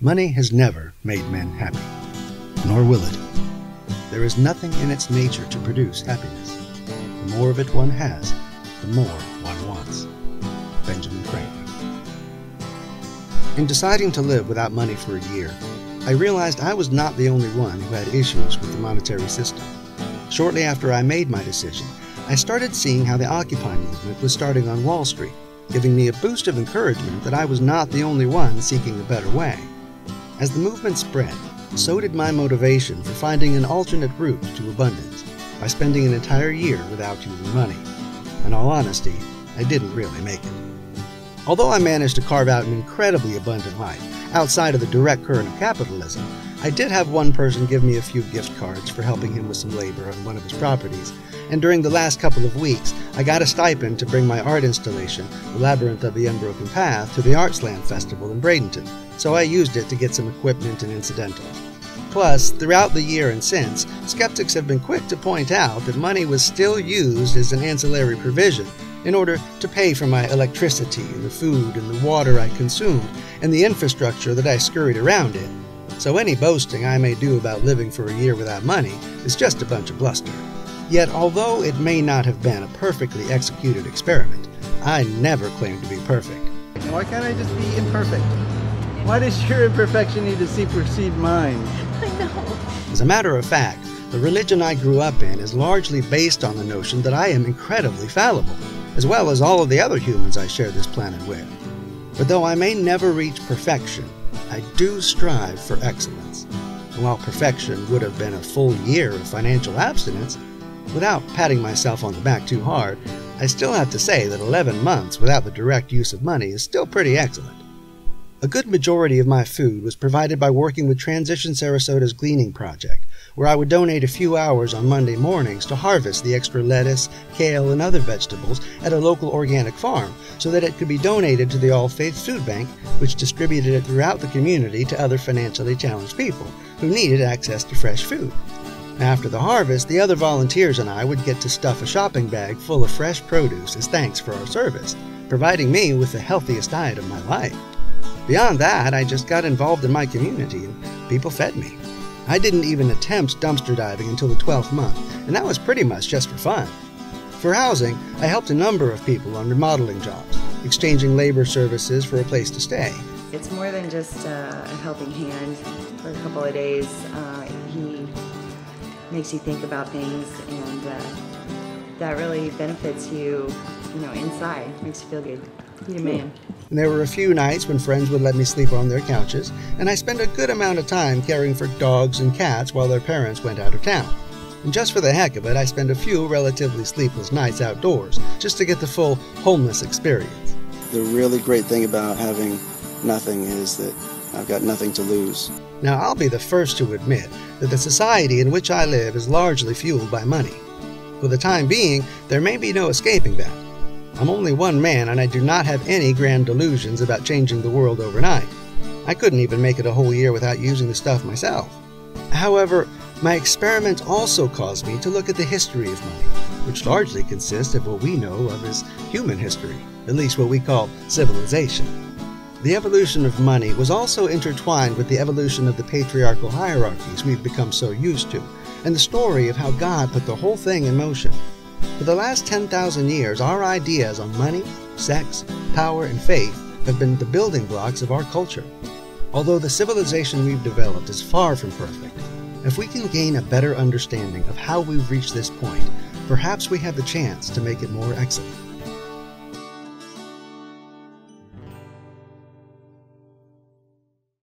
Money has never made men happy, nor will it. There is nothing in its nature to produce happiness. The more of it one has, the more one wants. Benjamin Franklin. In deciding to live without money for a year, I realized I was not the only one who had issues with the monetary system. Shortly after I made my decision, I started seeing how the Occupy movement was starting on Wall Street, giving me a boost of encouragement that I was not the only one seeking a better way. As the movement spread, so did my motivation for finding an alternate route to abundance by spending an entire year without using money. In all honesty, I didn't really make it. Although I managed to carve out an incredibly abundant life outside of the direct current of capitalism, I did have one person give me a few gift cards for helping him with some labor on one of his properties, and during the last couple of weeks, I got a stipend to bring my art installation, The Labyrinth of the Unbroken Path, to the Artsland Festival in Bradenton, so I used it to get some equipment and incidentals. Plus, throughout the year and since, skeptics have been quick to point out that money was still used as an ancillary provision in order to pay for my electricity and the food and the water I consumed and the infrastructure that I scurried around in. So any boasting I may do about living for a year without money is just a bunch of bluster. Yet, although it may not have been a perfectly executed experiment, I never claimed to be perfect. Why can't I just be imperfect? Why does your imperfection need to supersede mine? I know. As a matter of fact, the religion I grew up in is largely based on the notion that I am incredibly fallible, as well as all of the other humans I share this planet with. But though I may never reach perfection, I do strive for excellence. And while perfection would have been a full year of financial abstinence, without patting myself on the back too hard, I still have to say that 11 months without the direct use of money is still pretty excellent. A good majority of my food was provided by working with Transition Sarasota's Gleaning Project, where I would donate a few hours on Monday mornings to harvest the extra lettuce, kale, and other vegetables at a local organic farm so that it could be donated to the All Faiths Food Bank, which distributed it throughout the community to other financially challenged people who needed access to fresh food. After the harvest, the other volunteers and I would get to stuff a shopping bag full of fresh produce as thanks for our service, providing me with the healthiest diet of my life. Beyond that, I just got involved in my community and people fed me. I didn't even attempt dumpster diving until the 12th month, and that was pretty much just for fun. For housing, I helped a number of people on remodeling jobs, exchanging labor services for a place to stay. It's more than just a helping hand for a couple of days. He makes you think about things, and that really benefits you, inside. Makes you feel good. Be a man. And there were a few nights when friends would let me sleep on their couches, and I spent a good amount of time caring for dogs and cats while their parents went out of town. And just for the heck of it, I spent a few relatively sleepless nights outdoors, just to get the full homeless experience. The really great thing about having nothing is that I've got nothing to lose. Now, I'll be the first to admit that the society in which I live is largely fueled by money. For the time being, there may be no escaping that. I'm only one man, and I do not have any grand delusions about changing the world overnight. I couldn't even make it a whole year without using the stuff myself. However, my experiment also caused me to look at the history of money, which largely consists of what we know of as human history, at least what we call civilization. The evolution of money was also intertwined with the evolution of the patriarchal hierarchies we've become so used to, and the story of how God put the whole thing in motion. For the last 10,000 years, our ideas on money, sex, power, and faith have been the building blocks of our culture. Although the civilization we've developed is far from perfect, if we can gain a better understanding of how we've reached this point, perhaps we have the chance to make it more excellent.